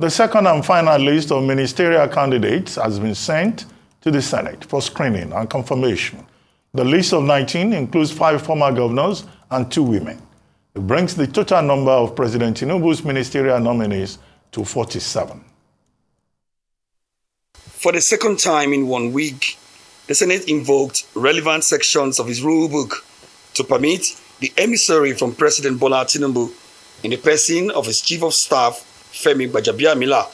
The second and final list of ministerial candidates has been sent to the Senate for screening and confirmation. The list of 19 includes 5 former governors and 2 women. It brings the total number of President Tinubu's ministerial nominees to 47. For the second time in 1 week, the Senate invoked relevant sections of its rule book to permit the emissary from President Bola Tinubu in the person of his Chief of Staff, Femi Gbajabiamila,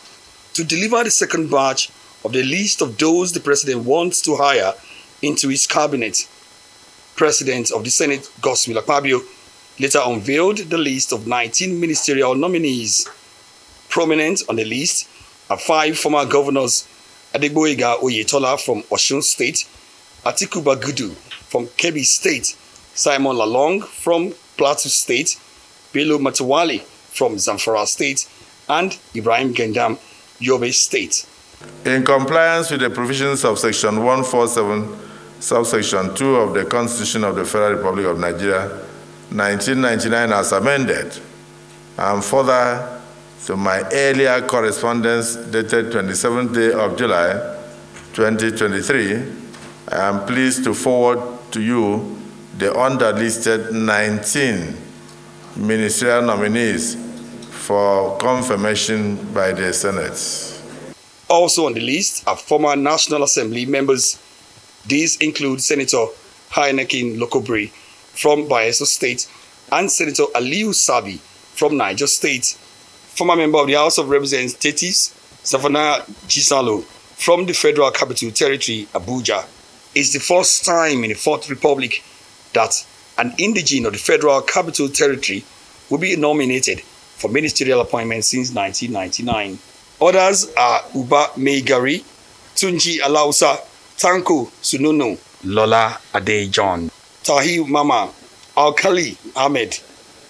to deliver the second batch of the list of those the President wants to hire into his cabinet. President of the Senate, Godswill Akpabio, later unveiled the list of 19 ministerial nominees. Prominent on the list are 5 former governors: Adegboyega Oyetola from Osun State, Atiku Bagudu from Kebbi State, Simon Lalong from Plateau State, Bello Matawalle from Zamfara State, and Ibrahim Gendam, Yobe State. In compliance with the provisions of Section 147, subsection 2 of the Constitution of the Federal Republic of Nigeria, 1999 as amended, and further to my earlier correspondence dated 27th day of July 2023, I am pleased to forward to you the underlisted 19 ministerial nominees for confirmation by the Senate. Also on the list are former National Assembly members. These include Senator Heineken Lokobre from Bayelsa State and Senator Aliyu Sabi from Niger State. Former member of the House of Representatives, Savannah Gisalo from the Federal Capital Territory, Abuja. It's the first time in the Fourth Republic that an indigene of the Federal Capital Territory will be nominated for ministerial appointments since 1999. Others are Uba Meigari, Tunji Alausa, Tanko Sununu, Lola Adejon, Tahir Mama, Alkali Ahmed,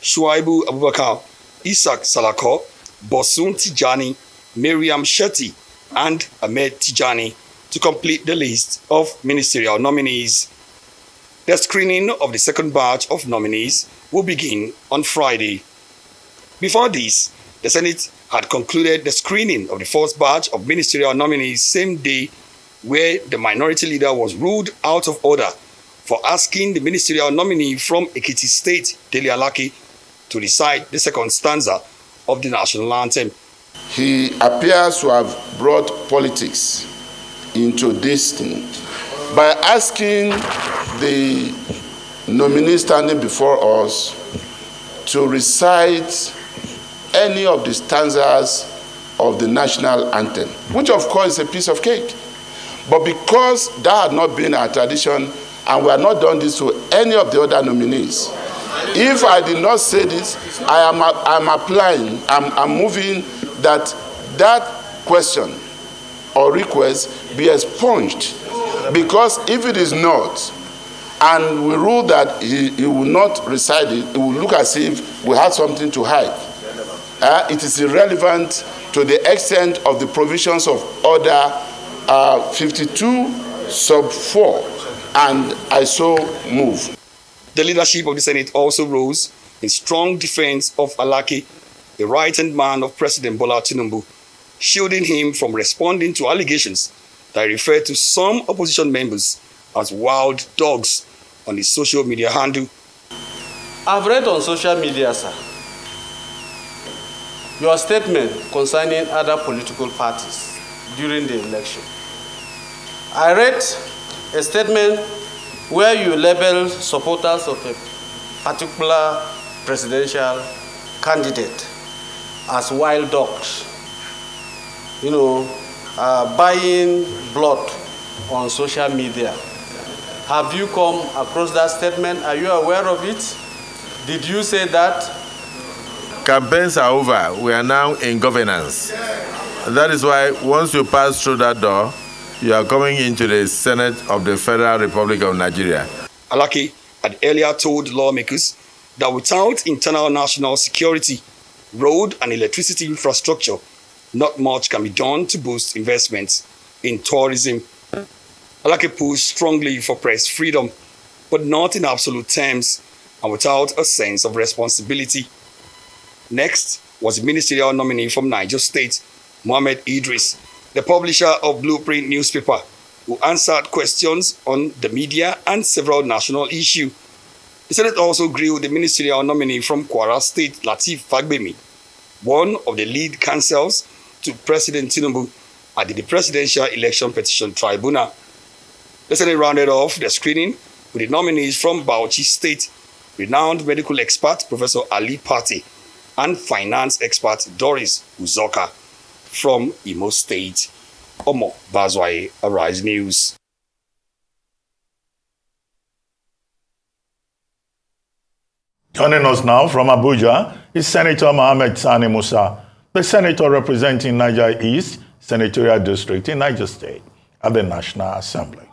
Shuaibu Abubakar, Isaac Salako, Bosun Tijani, Miriam Shetty, and Ahmed Tijani to complete the list of ministerial nominees. The screening of the second batch of nominees will begin on Friday. Before this, the Senate had concluded the screening of the first batch of ministerial nominees same day, where the minority leader was ruled out of order for asking the ministerial nominee from Ekiti State, Dele Alake, to recite the second stanza of the national anthem. He appears to have brought politics into this thing by asking the nominee standing before us to recite any of the stanzas of the national anthem, which of course is a piece of cake. But because that had not been our tradition and we had not done this to any of the other nominees, if I did not say this, I'm moving that question or request be expunged. Because if it is not, and we rule that he will not recite it, it will look as if we had something to hide. It is irrelevant to the extent of the provisions of Order 52 sub 4, and I so move. The leadership of the Senate also rose in strong defense of Alake, the right-hand man of President Bola Tinubu, shielding him from responding to allegations that refer to some opposition members as wild dogs on his social media handle. I've read on social media, sir, your statement concerning other political parties during the election. I read a statement where you label supporters of a particular presidential candidate as wild dogs, buying blood on social media. Have you come across that statement? Are you aware of it? Did you say that? Campaigns are over. We are now in governance. That is why once you pass through that door, you are coming into the Senate of the Federal Republic of Nigeria. Alake had earlier told lawmakers that without internal national security, road and electricity infrastructure, not much can be done to boost investments in tourism. Alake pushed strongly for press freedom, but not in absolute terms and without a sense of responsibility. Next was the ministerial nominee from Niger State, Mohammed Idris, the publisher of Blueprint newspaper, who answered questions on the media and several national issues. The Senate also grilled the ministerial nominee from Kwara State, Lateef Fagbemi, one of the lead counsels to President Tinubu at the Presidential Election Petition Tribunal. The Senate rounded off the screening with the nominees from Bauchi State, renowned medical expert Professor Ali Pate and finance expert Doris Uzoka from Imo State. Omo Bazwaye, Arise News. Joining us now from Abuja is Senator Mohammed Sani Musa, the senator representing Niger East Senatorial District in Niger State at the National Assembly.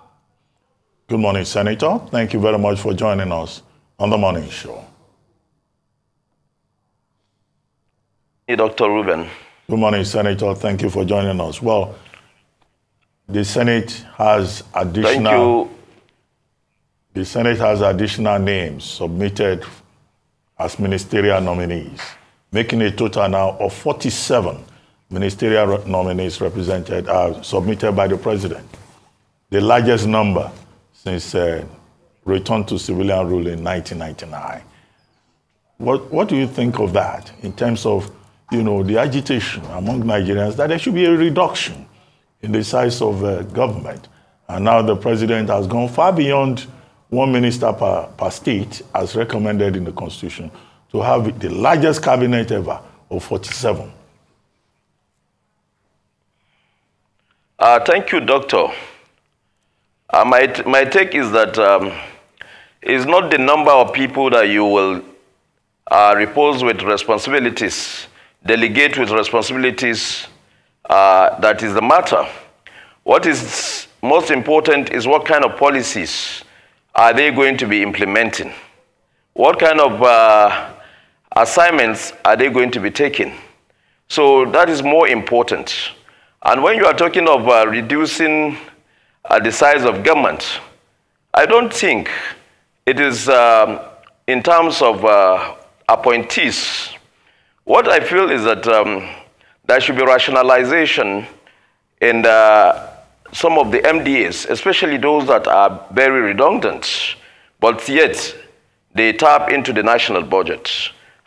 Good morning, Senator. Thank you very much for joining us on the morning show. Hey, Dr. Ruben. Good morning, Senator. Thank you for joining us. Well, the Senate has additional names submitted as ministerial nominees, making a total now of 47 ministerial nominees submitted by the President, the largest number since return to civilian rule in 1999. What do you think of that in terms of, the agitation among Nigerians that there should be a reduction in the size of government? And now the President has gone far beyond one minister per state, as recommended in the Constitution, to have the largest cabinet ever of 47. Thank you, Doctor. My take is that it's not the number of people that you will repose with responsibilities, delegate with responsibilities, that is the matter. What is most important is what kind of policies are they going to be implementing? What kind of assignments are they going to be taking? So that is more important. And when you are talking of reducing the size of government, I don't think it is in terms of appointees. What I feel is that there should be rationalization in some of the MDAs, especially those that are very redundant, but yet they tap into the national budget.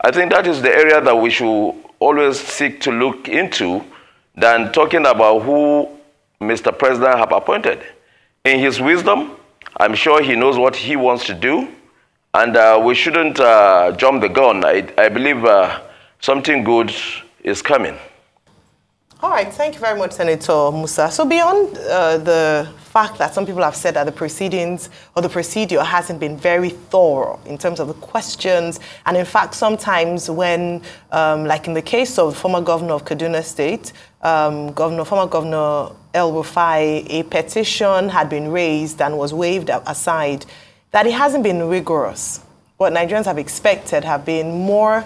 I think that is the area that we should always seek to look into than talking about who Mr. President have appointed. In his wisdom, I'm sure he knows what he wants to do, and we shouldn't jump the gun. I believe something good is coming. All right, thank you very much, Senator Musa. So beyond the fact that some people have said that the proceedings or the procedure hasn't been very thorough in terms of the questions, and in fact, sometimes when, like in the case of former governor of Kaduna State, former Governor El-Rufai, a petition had been raised and was waved aside, that it hasn't been rigorous. What Nigerians have expected have been more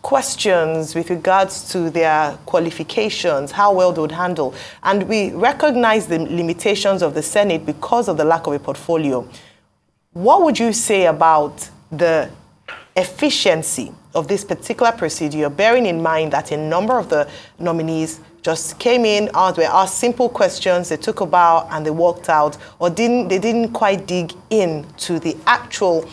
questions with regards to their qualifications, how well they would handle. And we recognize the limitations of the Senate because of the lack of a portfolio. What would you say about the efficiency of this particular procedure, bearing in mind that a number of the nominees just came in, were asked simple questions, they took a bow and they walked out, or they didn't quite dig into the actual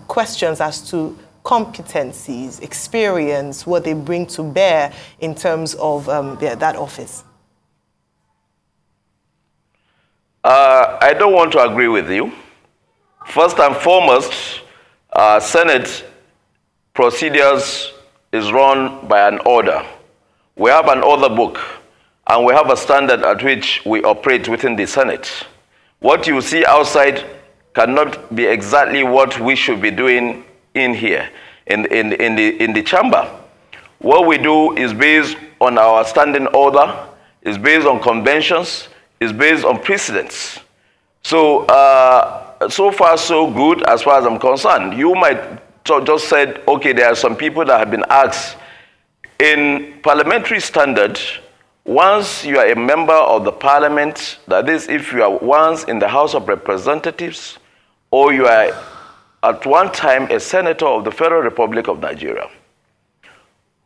questions as to competencies, experience, what they bring to bear in terms of that office? I don't want to agree with you. First and foremost, Senate procedures is run by an order. We have an order book, and we have a standard at which we operate within the Senate. What you see outside cannot be exactly what we should be doing in here, in the chamber. What we do is based on our standing order, is based on conventions, is based on precedents. So, so far so good as far as I'm concerned. You might just said, okay, there are some people that have been asked. In parliamentary standard, once you are a member of the parliament, that is, if you are once in the House of Representatives, or you are at one time a senator of the Federal Republic of Nigeria,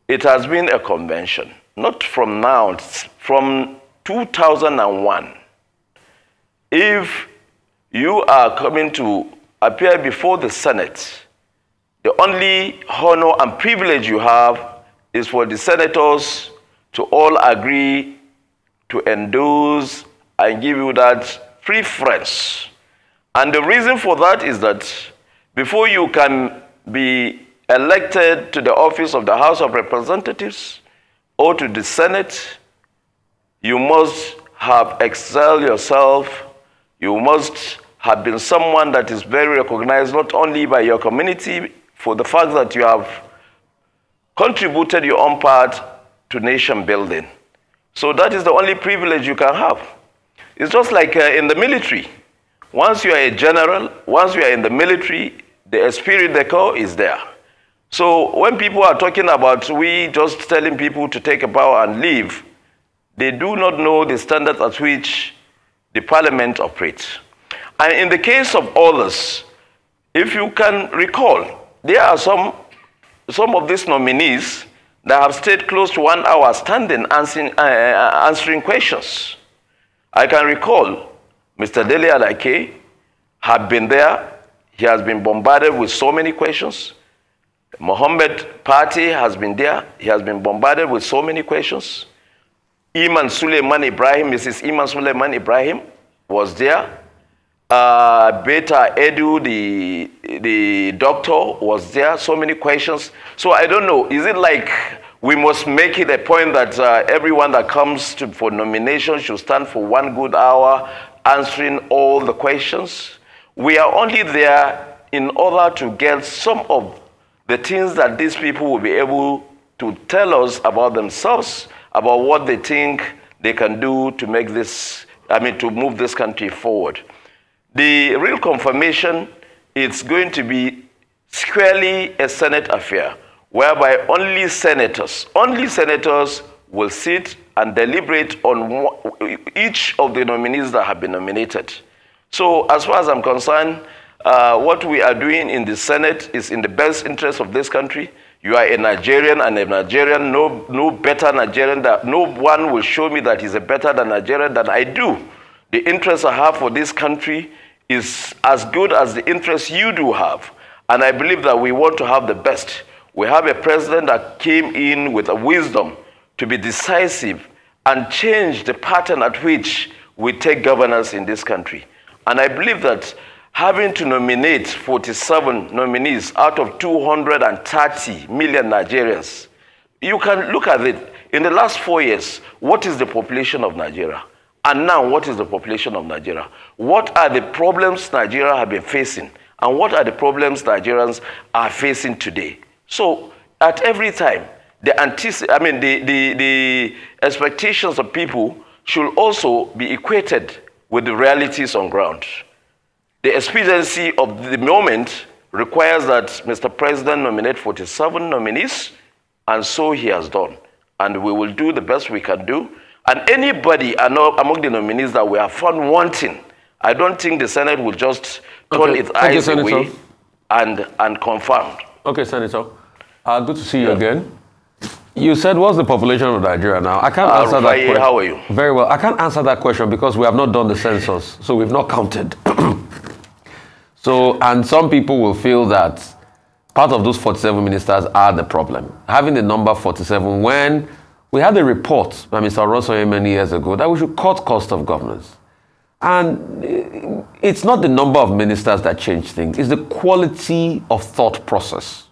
it has been a convention not from now, it's from 2001, if you are coming to appear before the Senate, the only honor and privilege you have is for the senators to all agree to endorse and give you that preference. And the reason for that is that before you can be elected to the office of the House of Representatives or to the Senate, you must have excelled yourself. You must have been someone that is very recognized not only by your community for the fact that you have contributed your own part to nation building. So that is the only privilege you can have. It's just like in the military. Once you are a general, once you are in the military, the esprit de corps is there. So when people are talking about we just telling people to take a bow and leave, they do not know the standards at which the parliament operates. And in the case of others, if you can recall, there are some of these nominees that have stayed close to 1 hour standing answering questions. I can recall Mr. Dele Alake had been there. He has been bombarded with so many questions. Mohammed Party has been there. He has been bombarded with so many questions. Iman Suleiman Ibrahim, Mrs. Iman Suleiman Ibrahim was there. Beta Edu, the doctor, was there. So many questions. So I don't know. Is it like we must make it a point that everyone that comes for nomination should stand for 1 good hour answering all the questions? We are only there in order to get some of the things that these people will be able to tell us about themselves, about what they think they can do to make this, to move this country forward. The real confirmation is going to be squarely a Senate affair, whereby only senators will sit and deliberate on each of the nominees that have been nominated. So as far as I'm concerned, what we are doing in the Senate is in the best interest of this country. You are a Nigerian, and a Nigerian, no better Nigerian, that no one will show me that he's a better than Nigerian than I do. The interest I have for this country is as good as the interest you do have. And I believe that we want to have the best. We have a president that came in with a wisdom to be decisive and change the pattern at which we take governance in this country. And I believe that having to nominate 47 nominees out of 230 million Nigerians, you can look at it. In the last 4 years, what is the population of Nigeria? And now, what is the population of Nigeria? What are the problems Nigeria have been facing? And what are the problems Nigerians are facing today? So, at every time, the expectations of people should also be equated with the realities on ground. The expediency of the moment requires that Mr. President nominate 47 nominees, and so he has done. And we will do the best we can do. And anybody among the nominees that we have found wanting, I don't think the Senate will just turn its eyes away and confirm. Okay, Senator. Good to see you again. You said, what's the population of Nigeria now? I can't answer that question. How are you? Very well. I can't answer that question because we have not done the census, so we've not counted. So, and some people will feel that part of those 47 ministers are the problem. Having the number 47 when we had a report by Mr. Rosso many years ago that we should cut cost of governance. And it's not the number of ministers that change things. It's the quality of thought process.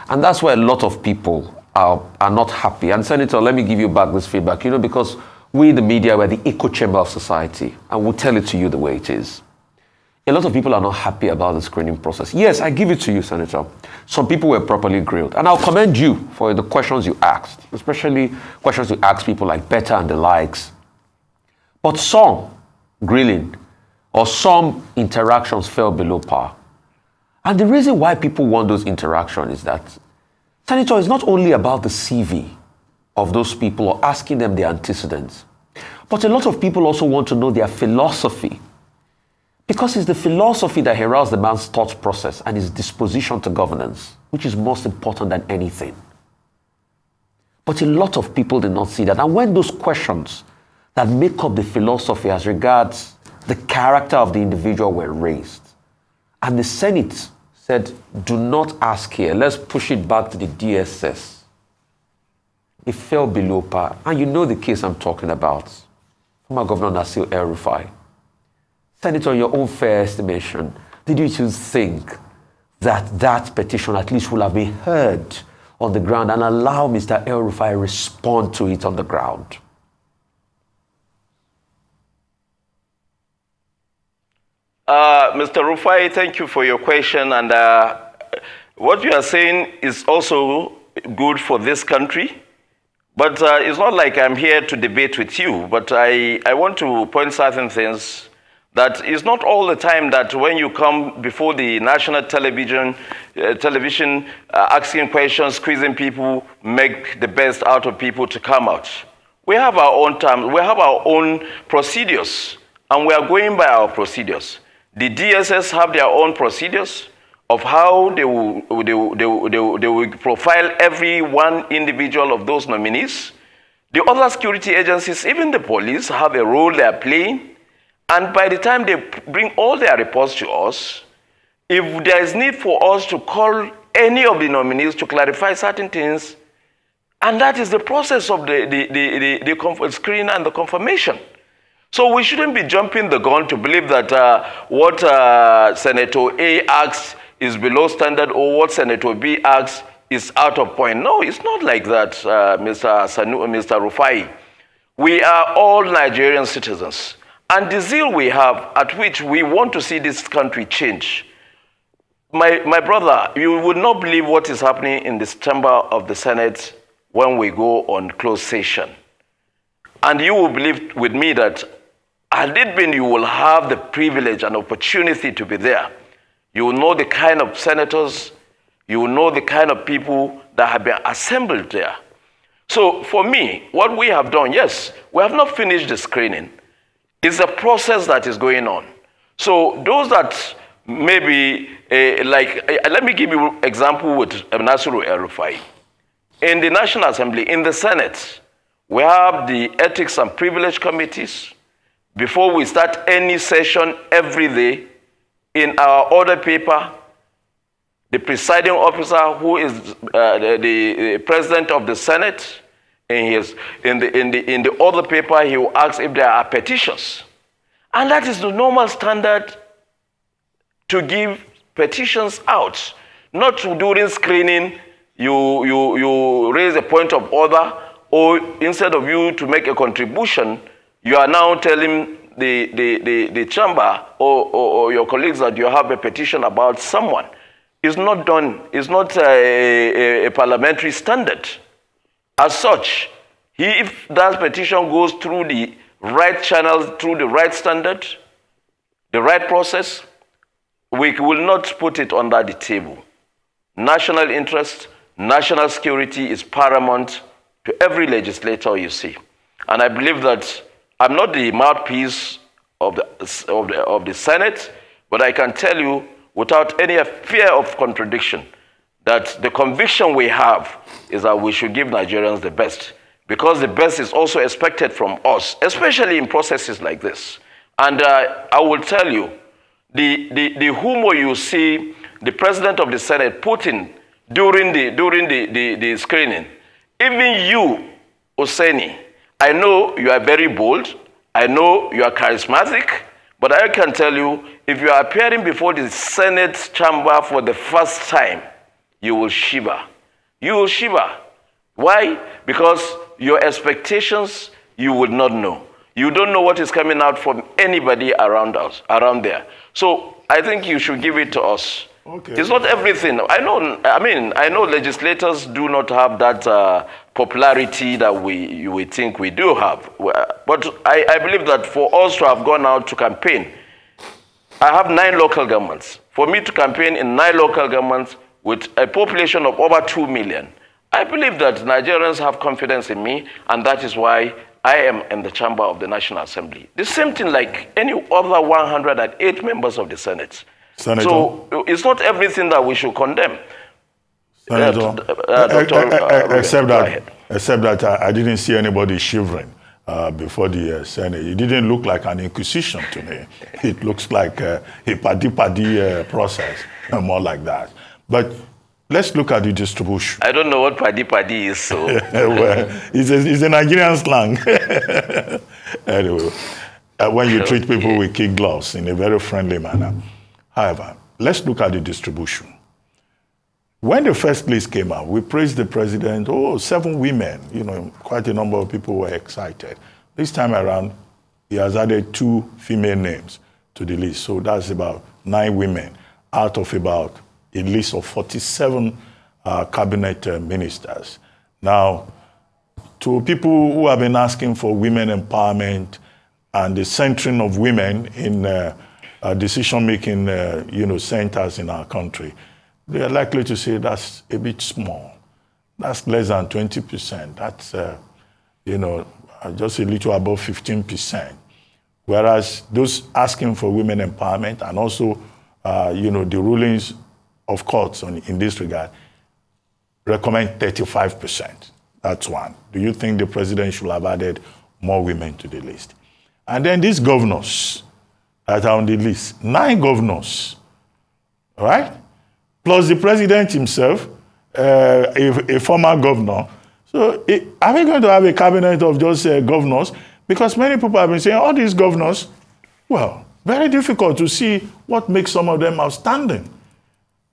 And that's why a lot of people are not happy. And Senator, let me give you back this feedback, because we, the media, we're the echo chamber of society, and we'll tell it to you the way it is. A lot of people are not happy about the screening process. Yes, I give it to you, Senator. Some people were properly grilled. And I'll commend you for the questions you asked, especially questions you asked people like Beta and the likes. But some grilling or some interactions fell below par. And the reason why people want those interactions is that, Senator, it's not only about the CV of those people or asking them their antecedents, but a lot of people also want to know their philosophy. Because it's the philosophy that heralds the man's thought process and his disposition to governance, which is most important than anything. But a lot of people did not see that. And when those questions that make up the philosophy as regards the character of the individual were raised, and the Senate said, do not ask here, let's push it back to the DSS, it fell below par. And you know the case I'm talking about. Former Governor Nasir El-Rufai. Senator, in your own fair estimation, did you think that that petition at least would have been heard on the ground and allow Mr. El-Rufai respond to it on the ground? Mr. Rufai, thank you for your question. And what you are saying is also good for this country. But it's not like I'm here to debate with you. But I want to point certain things that it's not all the time that when you come before the national television, asking questions, squeezing people, make the best out of people to come out. We have our own terms, we have our own procedures, and we are going by our procedures. The DSS have their own procedures of how they will profile every one individual of those nominees. The other security agencies, even the police, have a role they are playing. And by the time they bring all their reports to us, if there is need for us to call any of the nominees to clarify certain things, and that is the process of the screening and the confirmation. So we shouldn't be jumping the gun to believe that what Senator A asks is below standard or what Senator B asks is out of point. No, it's not like that, Mr. Rufai. We are all Nigerian citizens. And the zeal we have at which we want to see this country change. My brother, you would not believe what is happening in this chamber of the Senate when we go on closed session. And you will believe with me that had it been you will have the privilege and opportunity to be there, you will know the kind of senators, you will know the kind of people that have been assembled there. So for me, what we have done, yes, we have not finished the screening. It's a process that is going on. So those that maybe, let me give you an example with Nasir El-Rufai. In the National Assembly, in the Senate, we have the Ethics and Privilege Committees. Before we start any session every day, in our order paper, the presiding officer, who is the president of the Senate, in the other paper, he will ask if there are petitions. And that is the normal standard to give petitions out. Not during screening, you raise a point of order, or instead of you to make a contribution, you are now telling the chamber or your colleagues that you have a petition about someone. It's not done. It's not a parliamentary standard. As such, if that petition goes through the right channels, through the right standard, the right process, we will not put it under the table. National interest, national security is paramount to every legislator you see. And I believe that I'm not the mouthpiece of the Senate, but I can tell you without any fear of contradiction that the conviction we have is that we should give Nigerians the best, because the best is also expected from us, especially in processes like this. And I will tell you, the humor you see the President of the Senate put in during the screening, even you, Oseni, I know you are very bold, I know you are charismatic, but I can tell you, if you are appearing before the Senate chamber for the first time, you will shiver. You will shiver. Why? Because your expectations, you would not know. You don't know what is coming out from anybody around there. So I think you should give it to us. Okay. It's not everything. I know legislators do not have that popularity that we think we do have. But I believe that for us to have gone out to campaign, I have 9 local governments. For me to campaign in 9 local governments with a population of over 2 million, I believe that Nigerians have confidence in me, and that is why I am in the chamber of the National Assembly. The same thing like any other 108 members of the Senate. Senator. So it's not everything that we should condemn. Senator, except that I didn't see anybody shivering before the Senate. It didn't look like an inquisition to me. It looks like a paddy process, more like that. But let's look at the distribution. I don't know what paddy is, so. Well, it's a Nigerian slang. Anyway, when you treat people with kid gloves in a very friendly manner. However, let's look at the distribution. When the first list came out, we praised the president. Oh, 7 women. You know, quite a number of people were excited. This time around, he has added 2 female names to the list. So that's about 9 women out of about a list of 47 cabinet ministers. Now, to people who have been asking for women empowerment and the centering of women in decision-making centers in our country, they are likely to say that's a bit small. That's less than 20%. That's, just a little above 15%. Whereas those asking for women empowerment and also, the rulings of courts in this regard recommend 35%. That's one. Do you think the president should have added more women to the list? And then these governors that are on the list, 9 governors, all right? Plus the president himself, a former governor. So are we going to have a cabinet of just governors? Because many people have been saying, all these governors, well, very difficult to see what makes some of them outstanding.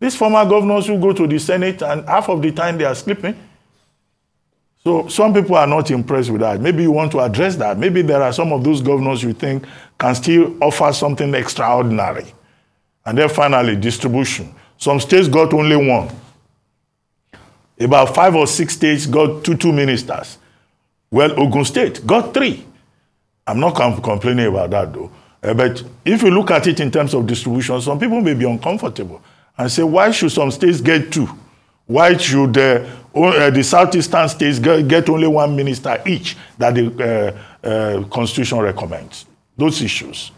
These former governors who go to the Senate and half of the time they are sleeping. So some people are not impressed with that. Maybe you want to address that. Maybe there are some of those governors you think can still offer something extraordinary. And then finally, distribution. Some states got only 1. About 5 or 6 states got two ministers. Well, Ogun State got 3. I'm not complaining about that, though. But if you look at it in terms of distribution, some people may be uncomfortable and say, why should some states get 2? Why should the southeastern states get only 1 minister each that the Constitution recommends? Those issues.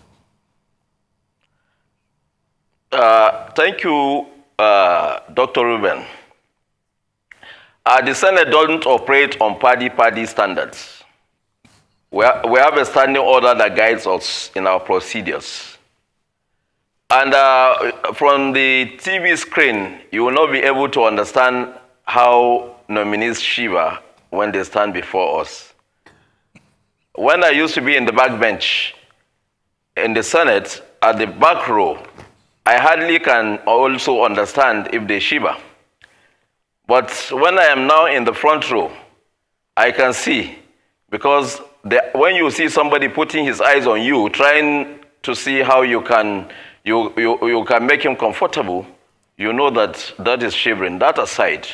Thank you, Dr. Reuben. The Senate doesn't operate on party standards. We have a standing order that guides us in our procedures. And from the TV screen, you will not be able to understand how nominees shiver when they stand before us. When I used to be in the back bench in the Senate, at the back row, I hardly can also understand if they shiver. But when I am now in the front row, I can see, because when you see somebody putting his eyes on you, trying to see how you can make him comfortable, you know that is shivering. That aside,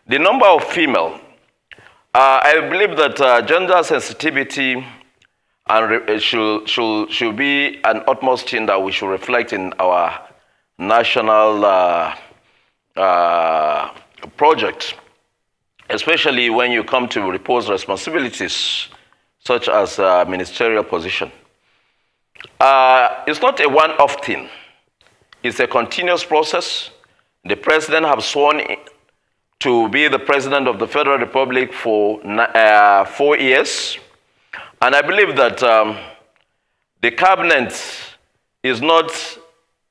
the number of female, I believe that gender sensitivity and should be an utmost thing that we should reflect in our national project, especially when you come to repose responsibilities such as ministerial position. It's not a one-off thing. It's a continuous process. The president has sworn to be the president of the Federal Republic for 4 years. And I believe that the cabinet is not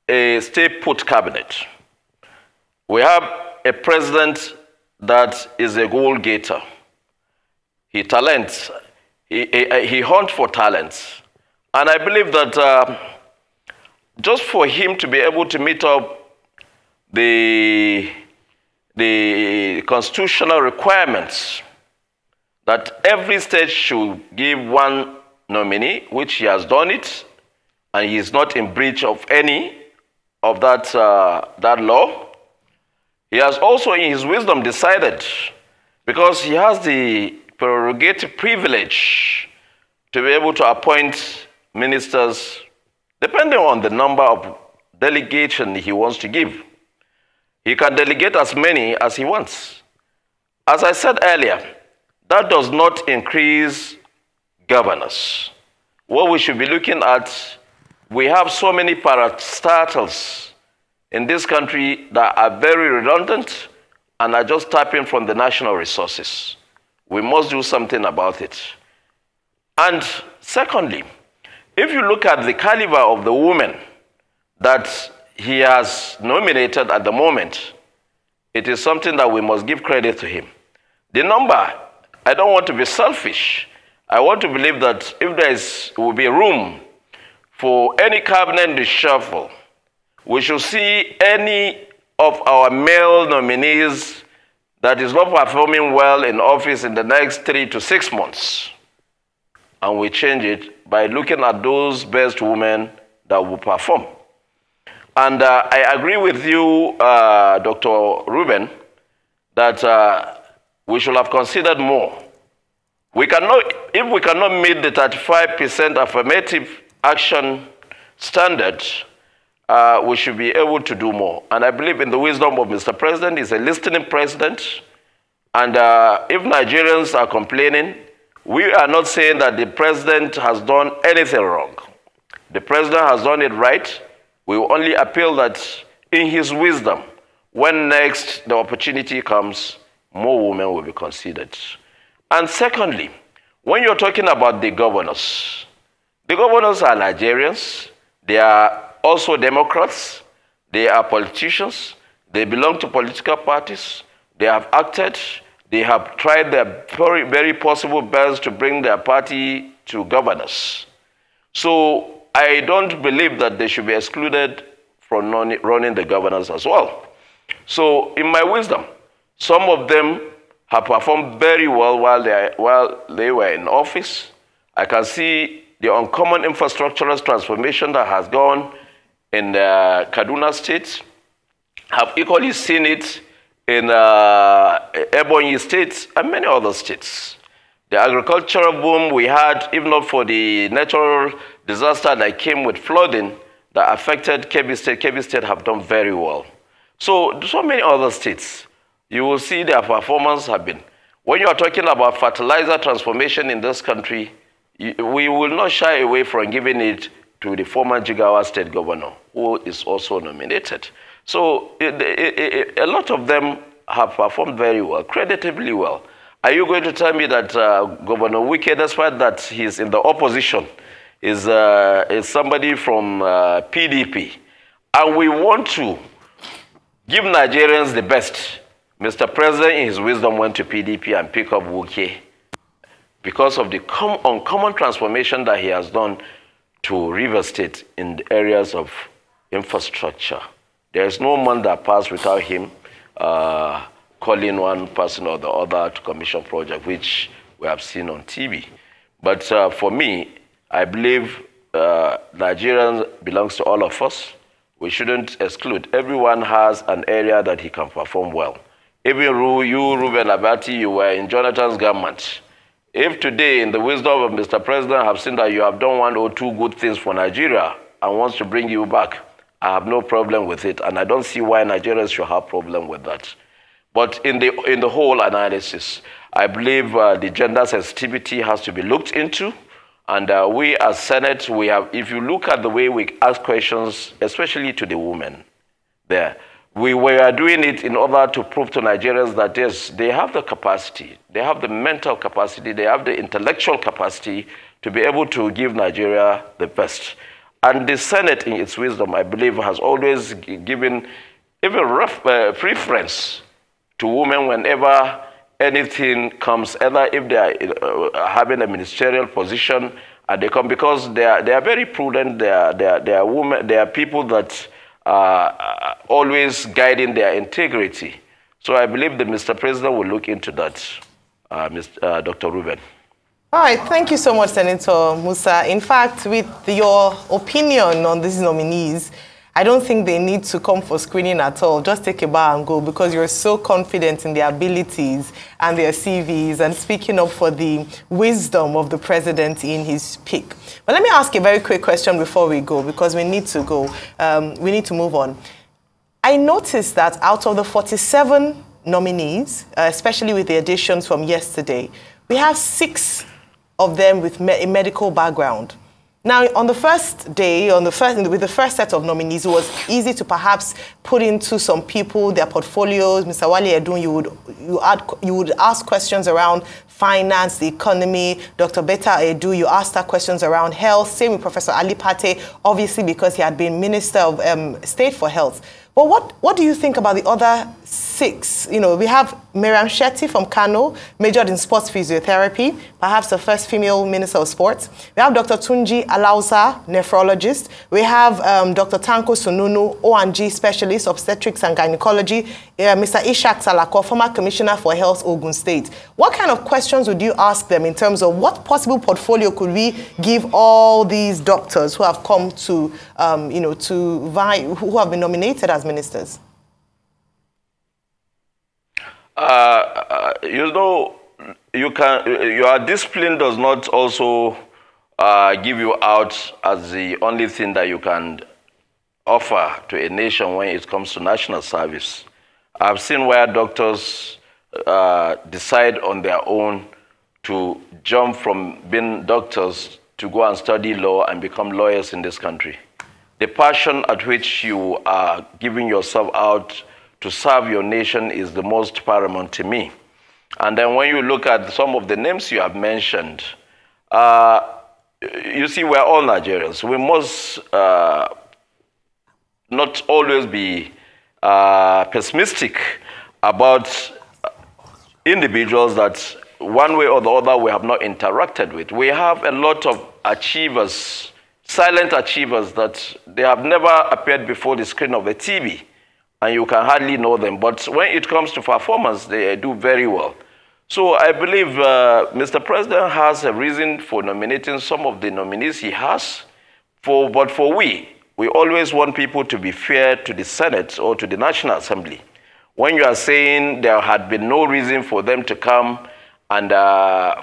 a stay-put cabinet. We have a president that is a goal-getter. He hunts for talents. And I believe that just for him to be able to meet up the constitutional requirements that every state should give 1 nominee, which he has done it, and he is not in breach of any of that law. He has also, in his wisdom, decided, because he has the prerogative privilege to be able to appoint ministers depending on the number of delegation he wants to give. He can delegate as many as he wants. As I said earlier, that does not increase governance. What we should be looking at, we have so many parastatals in this country that are very redundant and are just tapping from the national resources. We must do something about it. And secondly, if you look at the caliber of the women that he has nominated at the moment, it is something that we must give credit to him. The number, I don't want to be selfish. I want to believe that if will be room for any cabinet reshuffle, we should see any of our male nominees that is not performing well in office in the next 3 to 6 months. And we change it by looking at those best women that will perform. And I agree with you, Dr. Reuben, that we should have considered more. If we cannot meet the 35% affirmative action standard, we should be able to do more. And I believe in the wisdom of Mr. President. He's a listening president. And if Nigerians are complaining, we are not saying that the president has done anything wrong. The president has done it right. We will only appeal that in his wisdom, when next the opportunity comes, more women will be considered. And secondly, when you're talking about the governors are Nigerians. They are also Democrats. They are politicians. They belong to political parties. They have acted. They have tried their very, very possible best to bring their party to governance. So I don't believe that they should be excluded from running the governance as well. So in my wisdom, some of them have performed very well while they were in office. I can see the uncommon infrastructural transformation that has gone in Kaduna State. Have equally seen it in Ebonyi State and many other states. The agricultural boom we had, if not for the natural disaster that came with flooding that affected Kebbi State have done very well. So many other states, you will see their performance have been. When you are talking about fertilizer transformation in this country, we will not shy away from giving it to the former Jigawa State Governor, who is also nominated. So a lot of them have performed very well, creditably well. Are you going to tell me that Governor Wike, despite that he's in the opposition, is somebody from PDP, and we want to give Nigerians the best? Mr. President, in his wisdom, went to PDP and picked up Wike because of the uncommon transformation that he has done to Rivers State in the areas of infrastructure. There is no month that passed without him calling one person or the other to commission project, which we have seen on TV. But for me, I believe Nigerians belongs to all of us. We shouldn't exclude. Everyone has an area that he can perform well. Even you, Reuben Abati, you were in Jonathan's government. If today, in the wisdom of Mr. President, have seen that you have done 1 or 2 good things for Nigeria and wants to bring you back, I have no problem with it, and I don't see why Nigerians should have problem with that. But in the whole analysis, I believe the gender sensitivity has to be looked into, and we as Senate, we have. If you look at the way we ask questions, especially to the women, there. We were doing it in order to prove to Nigerians that yes, they have the capacity, they have the mental capacity, they have the intellectual capacity to be able to give Nigeria the best. And the Senate, in its wisdom, I believe, has always given even preference to women whenever anything comes, either if they are having a ministerial position, and they come because they are very prudent. They are women. They are people that are always guiding their integrity. So I believe that Mr. President will look into that, Dr. Reuben. All right, thank you so much, Senator Musa. In fact, with your opinion on these nominees, I don't think they need to come for screening at all. Just take a bow and go, because you're so confident in their abilities and their CVs and speaking up for the wisdom of the president in his pick. But let me ask a very quick question before we go, because we need to go. We need to move on. I noticed that out of the 47 nominees, especially with the additions from yesterday, we have 6 of them with a medical background. Now, on the first day, with the first set of nominees, it was easy to perhaps put into some people their portfolios. Mr. Wale Edun, you would ask questions around finance, the economy. Dr. Betta Edu, you asked her questions around health. Same with Professor Ali Pate, obviously because he had been Minister of State for Health. But what do you think about the other 6? You know, we have Miriam Shetty from Kano, majored in sports physiotherapy, perhaps the first female Minister of Sports. We have Dr. Tunji Alausa, nephrologist. We have Dr. Tanko Sununu, O&G specialist, obstetrics and gynecology. Mr. Ishak Salako, former Commissioner for Health, Ogun State. What kind of questions would you ask them in terms of what possible portfolio could we give all these doctors who have come to, you know, to vie, who have been nominated as ministers? You know, your discipline does not also give you out as the only thing that you can offer to a nation when it comes to national service. I've seen where doctors decide on their own to jump from being doctors to go and study law and become lawyers in this country. The passion at which you are giving yourself out to serve your nation is the most paramount to me. And then when you look at some of the names you have mentioned, you see, we're all Nigerians. We must not always be pessimistic about individuals that one way or the other we have not interacted with. We have a lot of achievers, silent achievers, that they have never appeared before the screen of the TV, and you can hardly know them. But when it comes to performance, they do very well. So I believe Mr. President has a reason for nominating some of the nominees he has. But we always want people to be fair to the Senate or to the National Assembly. When you are saying there had been no reason for them to come and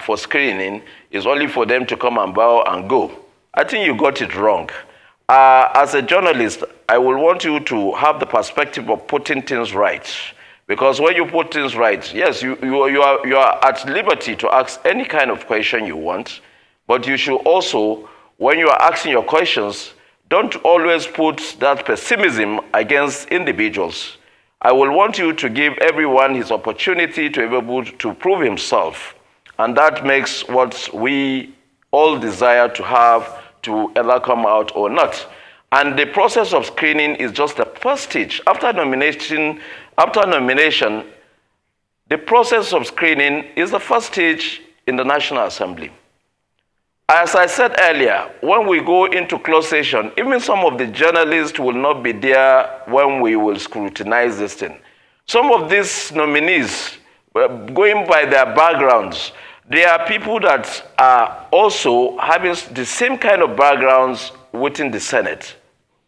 for screening, it's only for them to come and bow and go. I think you got it wrong. As a journalist, I will want you to have the perspective of putting things right. Because when you put things right, yes, you are at liberty to ask any kind of question you want, but you should also, when you are asking your questions, don't always put that pessimism against individuals. I will want you to give everyone his opportunity to be able to prove himself. And that makes what we all desire to have to either come out or not. And the process of screening is just the first stage. After nomination, the process of screening is the first stage in the National Assembly. As I said earlier, when we go into closed session, even some of the journalists will not be there when we will scrutinize this thing. Some of these nominees, going by their backgrounds, they are people that are also having the same kind of backgrounds within the Senate.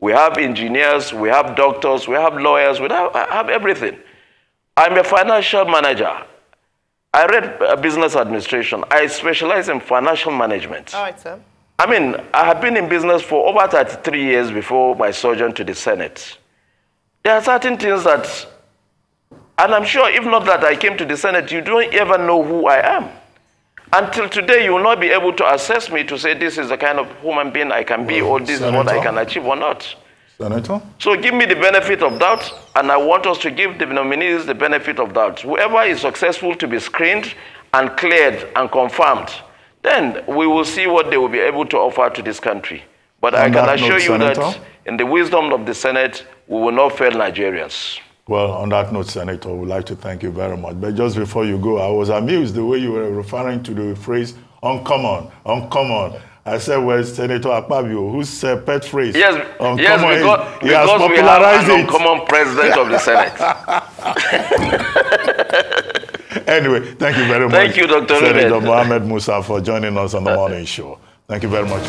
We have engineers, we have doctors, we have lawyers, we have everything. I'm a financial manager. I read business administration. I specialize in financial management. All right, sir. I mean, I have been in business for over 33 years before my sojourn to the Senate. There are certain things that, and I'm sure if not that I came to the Senate, you don't ever know who I am. Until today, you will not be able to assess me to say this is the kind of human being I can be, or this Senator, is what I can achieve or not. Senator? So give me the benefit of doubt, and I want us to give the nominees the benefit of doubt. Whoever is successful to be screened and cleared and confirmed, then we will see what they will be able to offer to this country. But I can assure you that in the wisdom of the Senate, we will not fail Nigerians. Well, on that note, Senator, we'd like to thank you very much. But just before you go, I was amused the way you were referring to the phrase uncommon, uncommon. I said, well, Senator Akpabio, whose pet phrase? Yes, uncommon, yes, he has because we popularized have an uncommon president of the Senate. Anyway, thank you very much. Thank you, Dr. Senator Mohammed Musa, for joining us on the morning show. Thank you very much.